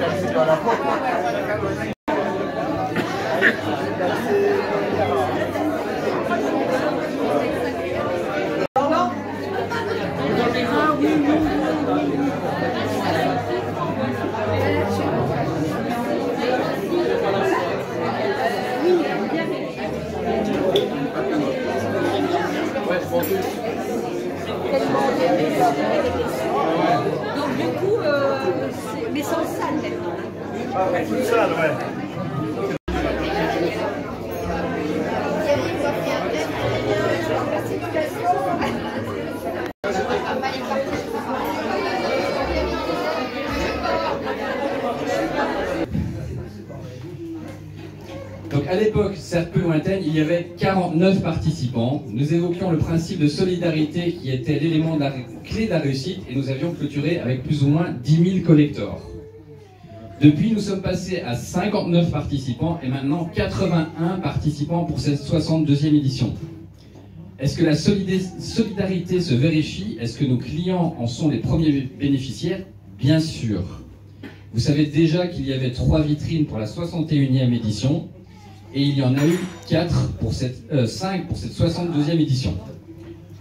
Donc du coup, mais sans salle maintenant. Ah, toute salle, ouais. Donc à l'époque, certes peu lointaine, il y avait 49 participants. Nous évoquions le principe de solidarité qui était l'élément clé de la réussite et nous avions clôturé avec plus ou moins 10 000 collectors. Depuis, nous sommes passés à 59 participants et maintenant 81 participants pour cette 62e édition. Est-ce que la solidarité se vérifie? Est-ce que nos clients en sont les premiers bénéficiaires? Bien sûr. Vous savez déjà qu'il y avait 3 vitrines pour la 61e édition. Et il y en a eu 5 pour cette 62e édition.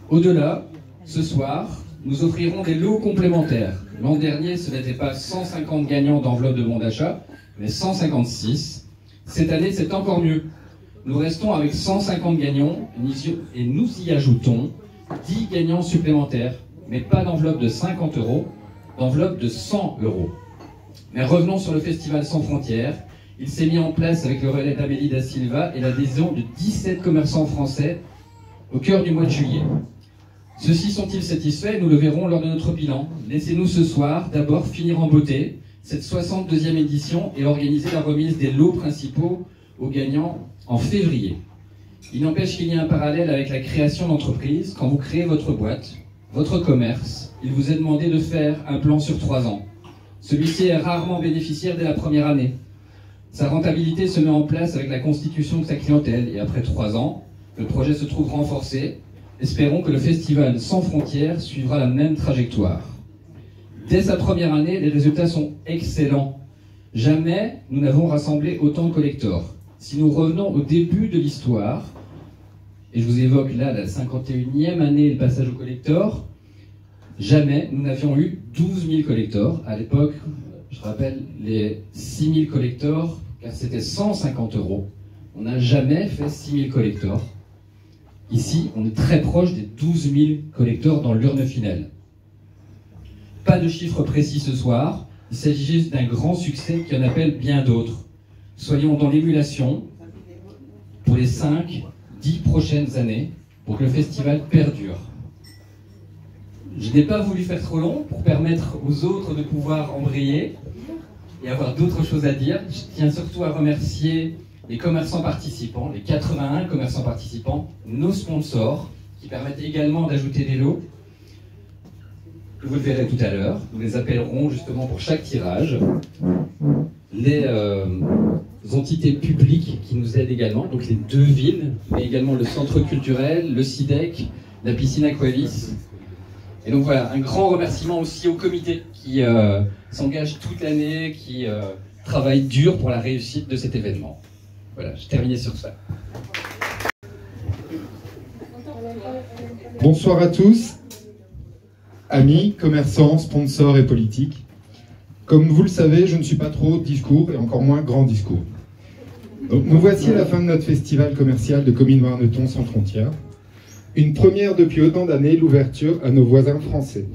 Au-delà, ce soir, nous offrirons des lots complémentaires. L'an dernier, ce n'était pas 150 gagnants d'enveloppe de bon d'achat, mais 156. Cette année, c'est encore mieux. Nous restons avec 150 gagnants et nous y ajoutons 10 gagnants supplémentaires, mais pas d'enveloppe de 50 €, d'enveloppe de 100 €. Mais revenons sur le Festival Sans Frontières. Il s'est mis en place avec le relais d'Amélie da Silva et l'adhésion de 17 commerçants français au cœur du mois de juillet. Ceux-ci sont-ils satisfaits? Nous le verrons lors de notre bilan. Laissez-nous ce soir d'abord finir en beauté cette 62e édition et organiser la remise des lots principaux aux gagnants en février. Il n'empêche qu'il y a un parallèle avec la création d'entreprise. Quand vous créez votre boîte, votre commerce, il vous est demandé de faire un plan sur 3 ans. Celui-ci est rarement bénéficiaire dès la première année. Sa rentabilité se met en place avec la constitution de sa clientèle et après 3 ans, le projet se trouve renforcé. Espérons que le Festival Sans Frontières suivra la même trajectoire. Dès sa première année, les résultats sont excellents. Jamais nous n'avons rassemblé autant de collectors. Si nous revenons au début de l'histoire, et je vous évoque là la 51e année et le passage au collector, jamais nous n'avions eu 12 000 collectors. À l'époque, je rappelle les 6 000 collectors, car c'était 150 €. On n'a jamais fait 6 000 collectors. Ici, on est très proche des 12 000 collectors dans l'urne finale. Pas de chiffres précis ce soir, il s'agit juste d'un grand succès qui en appelle bien d'autres. Soyons dans l'émulation pour les 5-10 prochaines années, pour que le festival perdure. Je n'ai pas voulu faire trop long pour permettre aux autres de pouvoir embrayer et avoir d'autres choses à dire. Je tiens surtout à remercier les commerçants participants, les 81 commerçants participants, nos sponsors, qui permettent également d'ajouter des lots. Vous le verrez tout à l'heure, nous les appellerons justement pour chaque tirage. Les entités publiques qui nous aident également, donc les 2 villes, mais également le centre culturel, le CIDEC, la piscine Aqualis. Et donc voilà, un grand remerciement aussi au comité qui s'engage toute l'année, qui travaille dur pour la réussite de cet événement. Voilà, je terminais sur ça. Bonsoir à tous, amis, commerçants, sponsors et politiques. Comme vous le savez, je ne suis pas trop discours et encore moins grand discours. Donc nous voici à la fin de notre festival commercial de Comines-Warneton Sans Frontières. Une première depuis autant d'années, l'ouverture à nos voisins français.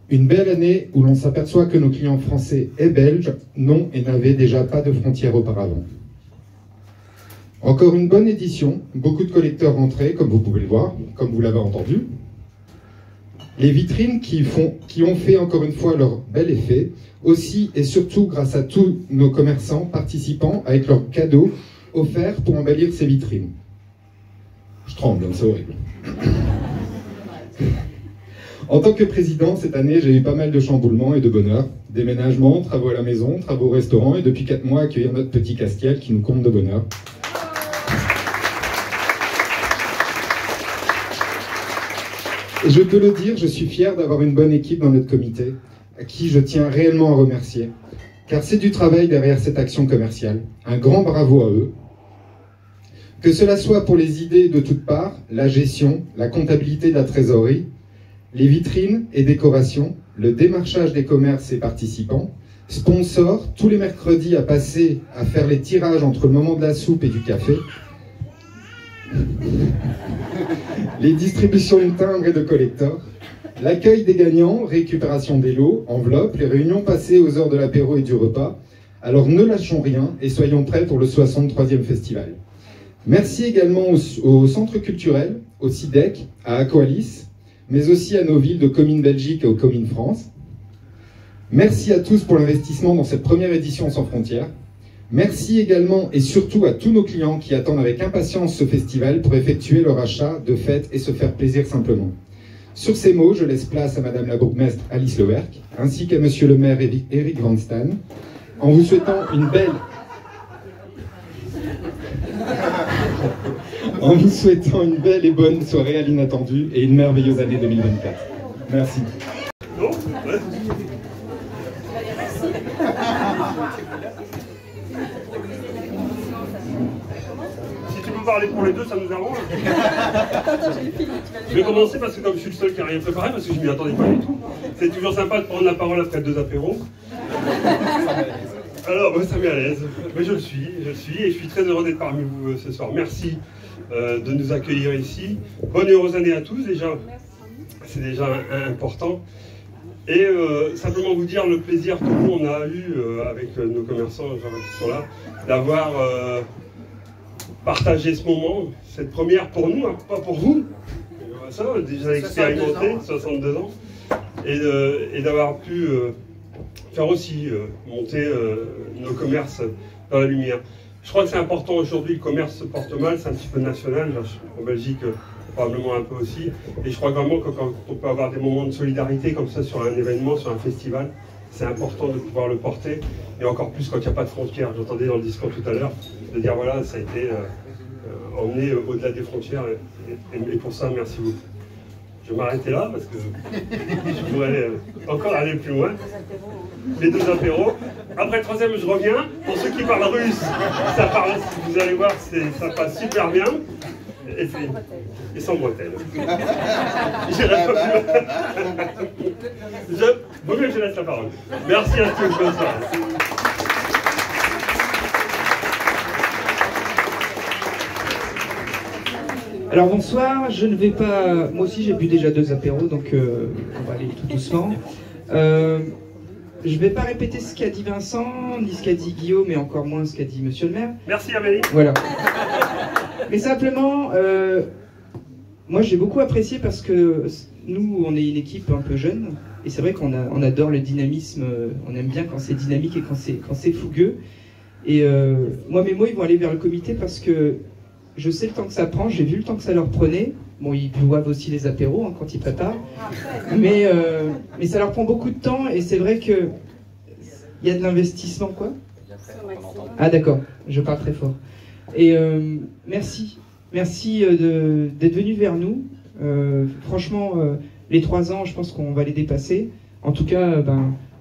Une belle année où l'on s'aperçoit que nos clients français et belges n'ont et n'avaient déjà pas de frontières auparavant. Encore une bonne édition, beaucoup de collecteurs rentrés, comme vous pouvez le voir, comme vous l'avez entendu. Les vitrines qui ont fait encore une fois leur bel effet, aussi et surtout grâce à tous nos commerçants participants avec leurs cadeaux offerts pour embellir ces vitrines. Je tremble, c'est horrible. En tant que président, cette année, j'ai eu pas mal de chamboulements et de bonheur. Déménagements, travaux à la maison, travaux au restaurant et depuis 4 mois, accueillir notre petit Castiel qui nous comble de bonheur. Et je peux le dire, je suis fier d'avoir une bonne équipe dans notre comité, à qui je tiens réellement à remercier, car c'est du travail derrière cette action commerciale. Un grand bravo à eux. Que cela soit pour les idées de toutes parts, la gestion, la comptabilité de la trésorerie, les vitrines et décorations, le démarchage des commerces et participants, sponsors, tous les mercredis à passer à faire les tirages entre le moment de la soupe et du café, les distributions de timbres et de collecteurs, l'accueil des gagnants, récupération des lots, enveloppes, les réunions passées aux heures de l'apéro et du repas. Alors ne lâchons rien et soyons prêts pour le 63e festival. Merci également au Centre culturel, au CIDEC, à Aqualis, mais aussi à nos villes de Comines Belgique et aux Comines France. Merci à tous pour l'investissement dans cette première édition sans frontières. Merci également et surtout à tous nos clients qui attendent avec impatience ce festival pour effectuer leur achat de fête et se faire plaisir simplement. Sur ces mots, je laisse place à Madame la bourgmestre Alice Lewerck, ainsi qu'à Monsieur le maire Eric Van Stan, en vous souhaitant une belle... en vous souhaitant une belle et bonne soirée à l'inattendue et une merveilleuse année 2024. Merci. Non ouais. Si tu peux parler pour les deux, ça nous arrange. Je vais commencer parce que comme je suis le seul qui n'a rien préparé, parce que je ne m'y attendais pas du tout, c'est toujours sympa de prendre la parole après 2 apéros. Alors, moi, ça met à l'aise. Mais je le suis, et je suis très heureux d'être parmi vous ce soir. Merci de nous accueillir ici. Bonne et heureuse année à tous, déjà. C'est déjà important. Et simplement vous dire le plaisir que nous, on a eu avec nos commerçants qui sont là, d'avoir partagé ce moment, cette première pour nous, hein, pas pour vous. Ça, déjà expérimenté, 62 ans, et d'avoir pu faire aussi monter nos commerces dans la lumière. Je crois que c'est important aujourd'hui, le commerce se porte mal, c'est un petit peu national, en Belgique probablement un peu aussi, et je crois vraiment que quand on peut avoir des moments de solidarité comme ça sur un événement, sur un festival, c'est important de pouvoir le porter, et encore plus quand il n'y a pas de frontières. J'entendais dans le discours tout à l'heure, de dire voilà, ça a été emmené au-delà des frontières, et pour ça, merci beaucoup. Je vais m'arrêter là parce que je pourrais encore aller plus loin. Les 2 apéros. Après le 3e, je reviens. Pour ceux qui parlent russe, ça parle, vous allez voir, ça passe super bien. Et sans bretelles. J'irai pas plus loin. Vaut mieux que je laisse la parole. Merci à tous, bonne soirée. Alors bonsoir, je ne vais pas... Moi aussi j'ai bu déjà 2 apéros, donc on va aller tout doucement. Je ne vais pas répéter ce qu'a dit Vincent, ni ce qu'a dit Guillaume, et encore moins ce qu'a dit Monsieur le maire. Merci Amélie. Voilà. Mais simplement, moi j'ai beaucoup apprécié parce que nous, on est une équipe un peu jeune, et c'est vrai qu'on adore le dynamisme, on aime bien quand c'est dynamique et quand c'est fougueux. Et moi mes mots ils vont aller vers le comité parce que je sais le temps que ça prend, j'ai vu le temps que ça leur prenait. Bon, ils boivent aussi les apéros hein, quand ils préparent. Mais ça leur prend beaucoup de temps et c'est vrai qu'il y a de l'investissement, quoi. Ah d'accord, je parle très fort. Et merci. Merci d'être venus vers nous. Franchement, les 3 ans, je pense qu'on va les dépasser. En tout cas,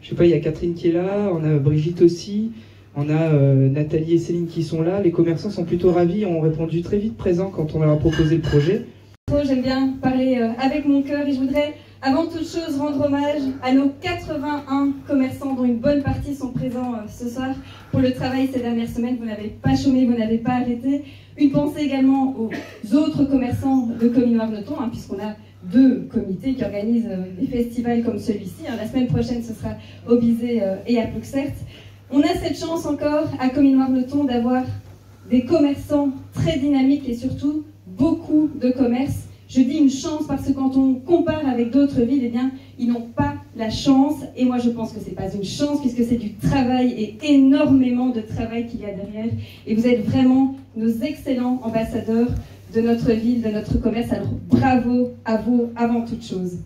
je sais pas, il y a Catherine qui est là, on a Brigitte aussi. On a Nathalie et Céline qui sont là. Les commerçants sont plutôt ravis, ont répondu très vite présents quand on leur a proposé le projet. J'aime bien parler avec mon cœur et je voudrais avant toute chose rendre hommage à nos 81 commerçants dont une bonne partie sont présents ce soir pour le travail ces dernières semaines. Vous n'avez pas chômé, vous n'avez pas arrêté. Une pensée également aux autres commerçants de Comines Noirneton, hein, puisqu'on a 2 comités qui organisent des festivals comme celui-ci. Hein. La semaine prochaine, ce sera au Bizet et à Plouxert. On a cette chance encore à Comines Noirneton d'avoir des commerçants très dynamiques et surtout beaucoup de commerces. Je dis une chance parce que quand on compare avec d'autres villes, eh bien, ils n'ont pas la chance. Et moi, je pense que ce n'est pas une chance puisque c'est du travail et énormément de travail qu'il y a derrière. Et vous êtes vraiment nos excellents ambassadeurs de notre ville, de notre commerce. Alors bravo à vous avant toute chose.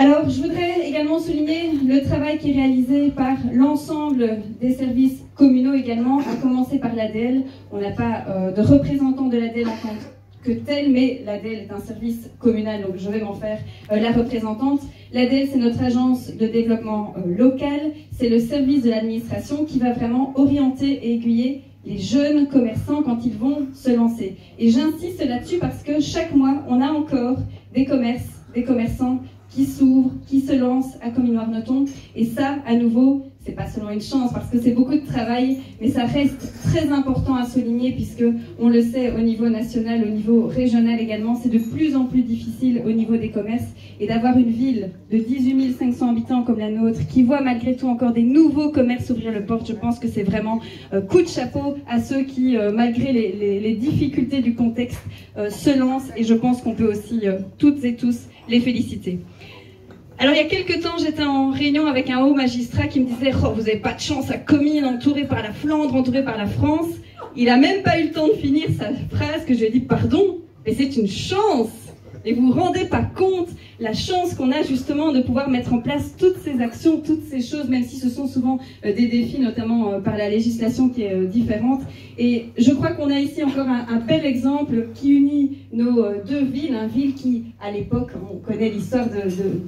Alors, je voudrais également souligner le travail qui est réalisé par l'ensemble des services communaux également, à commencer par l'ADL. On n'a pas de représentant de l'ADL en tant que tel, mais l'ADL est un service communal, donc je vais m'en faire la représentante. L'ADL, c'est notre agence de développement local, c'est le service de l'administration qui va vraiment orienter et aiguiller les jeunes commerçants quand ils vont se lancer. Et j'insiste là-dessus parce que chaque mois, on a encore des commerçants qui s'ouvrent, qui se lancent à Comines-Noire-Nothomb. Et ça, à nouveau, c'est pas seulement une chance parce que c'est beaucoup de travail, mais ça reste très important à souligner puisque on le sait au niveau national, au niveau régional également, c'est de plus en plus difficile au niveau des commerces et d'avoir une ville de 18 500 habitants comme la nôtre qui voit malgré tout encore des nouveaux commerces ouvrir le porte. Je pense que c'est vraiment coup de chapeau à ceux qui, malgré les difficultés du contexte, se lancent et je pense qu'on peut aussi toutes et tous les féliciter. Alors il y a quelques temps, j'étais en réunion avec un haut magistrat qui me disait « Oh, vous n'avez pas de chance à Comines, entouré par la Flandre, entouré par la France ». Il n'a même pas eu le temps de finir sa phrase que je lui ai dit « Pardon, mais c'est une chance !» Et vous ne vous rendez pas compte la chance qu'on a justement de pouvoir mettre en place toutes ces actions, toutes ces choses, même si ce sont souvent des défis, notamment par la législation qui est différente. Et je crois qu'on a ici encore un bel exemple qui unit nos deux villes, une ville qui, à l'époque, on connaît l'histoire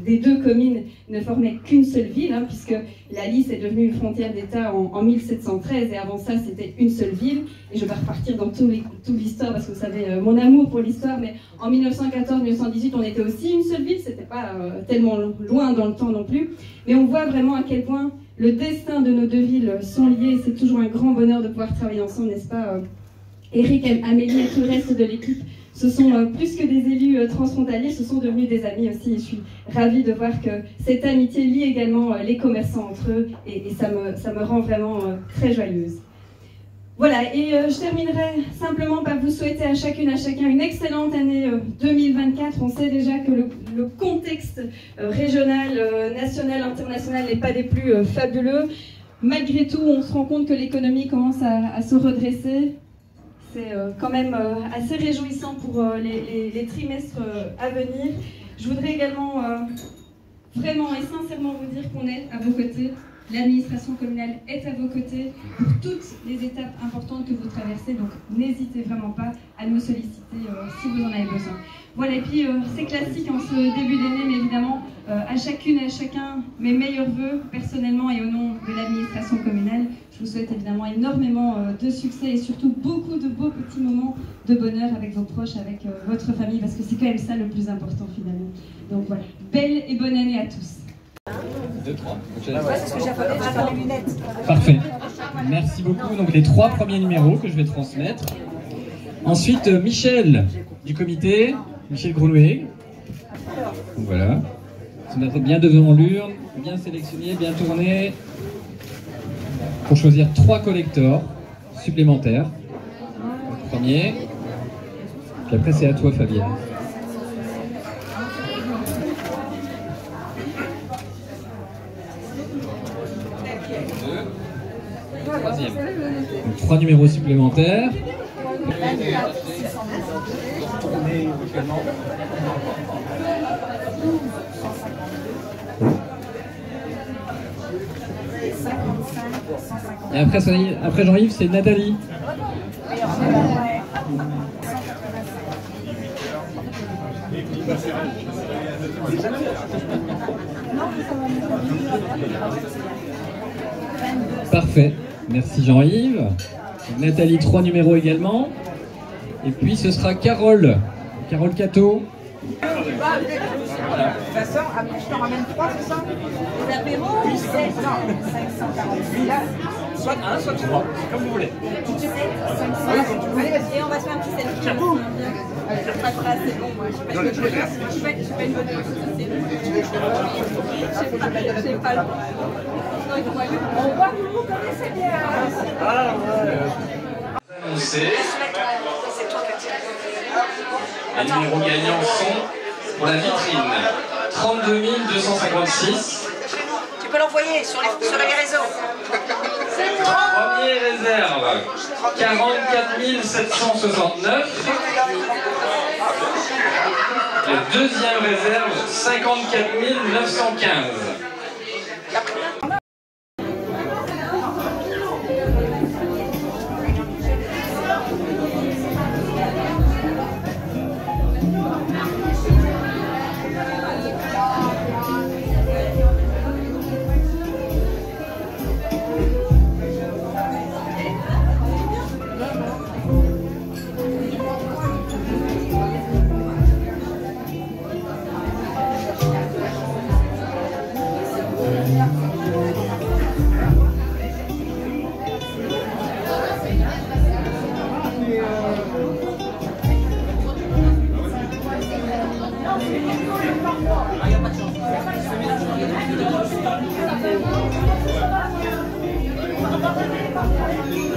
des deux communes, ne formait qu'une seule ville, hein, puisque la Lys est devenue une frontière d'État en 1713, et avant ça, c'était une seule ville. Et je vais repartir dans toute l'histoire, parce que vous savez mon amour pour l'histoire, mais en 1914-1918, on était aussi une seule ville, c'était pas tellement loin dans le temps non plus, mais on voit vraiment à quel point le destin de nos deux villes sont liés. C'est toujours un grand bonheur de pouvoir travailler ensemble, n'est-ce pas Eric, Amélie et tout le reste de l'équipe, ce sont plus que des élus transfrontaliers, ce sont devenus des amis aussi. Et je suis ravie de voir que cette amitié lie également les commerçants entre eux, et ça me rend vraiment très joyeuse. Voilà, et je terminerai simplement par vous souhaiter à chacune, à chacun une excellente année 2024. On sait déjà que le contexte régional, national, international n'est pas des plus fabuleux. Malgré tout, on se rend compte que l'économie commence à se redresser. C'est quand même assez réjouissant pour les trimestres à venir. Je voudrais également vraiment et sincèrement vous dire qu'on est à vos côtés. L'administration communale est à vos côtés pour toutes les étapes importantes que vous traversez, donc n'hésitez vraiment pas à nous solliciter si vous en avez besoin. Voilà, et puis c'est classique en ce début d'année, mais évidemment, à chacune et à chacun, mes meilleurs vœux, personnellement et au nom de l'administration communale. Je vous souhaite évidemment énormément de succès et surtout beaucoup de beaux petits moments de bonheur avec vos proches, avec votre famille, parce que c'est quand même ça le plus important finalement. Donc voilà, belle et bonne année à tous. 2, 3. Ouais, c'est ce que j'avais les lunettes. Parfait. Merci beaucoup. Donc les 3 premiers numéros que je vais transmettre. Ensuite, Michel du comité, Michel Groulouet. Donc voilà. Se mettre bien devant l'urne, bien sélectionné, bien tourné. Pour choisir 3 collecteurs supplémentaires. Le premier. Puis après, c'est à toi, Fabienne. Troisième. Donc 3 numéros supplémentaires. Et après Jean-Yves, c'est Nathalie. Parfait. Merci Jean-Yves. Nathalie, 3 numéros également. Et puis ce sera Carole. Carole Cato. De toute façon, après je t'en ramène 3, c'est ça? Les apéros? Oui, 7, non, 548. Là, soit 1, soit 3, comme vous voulez. 7, 500. Et on va se faire un petit selfie. Chapeau! C'est bon, moi. Je fais pas une bonne j'ai pas le on voit que vous connaissez bien. Ah ouais. Annoncé. Les numéros gagnants sont pour la vitrine 32 256. Tu peux l'envoyer sur les réseaux. Premier réserve 44 769. La deuxième réserve 54 915. Merci.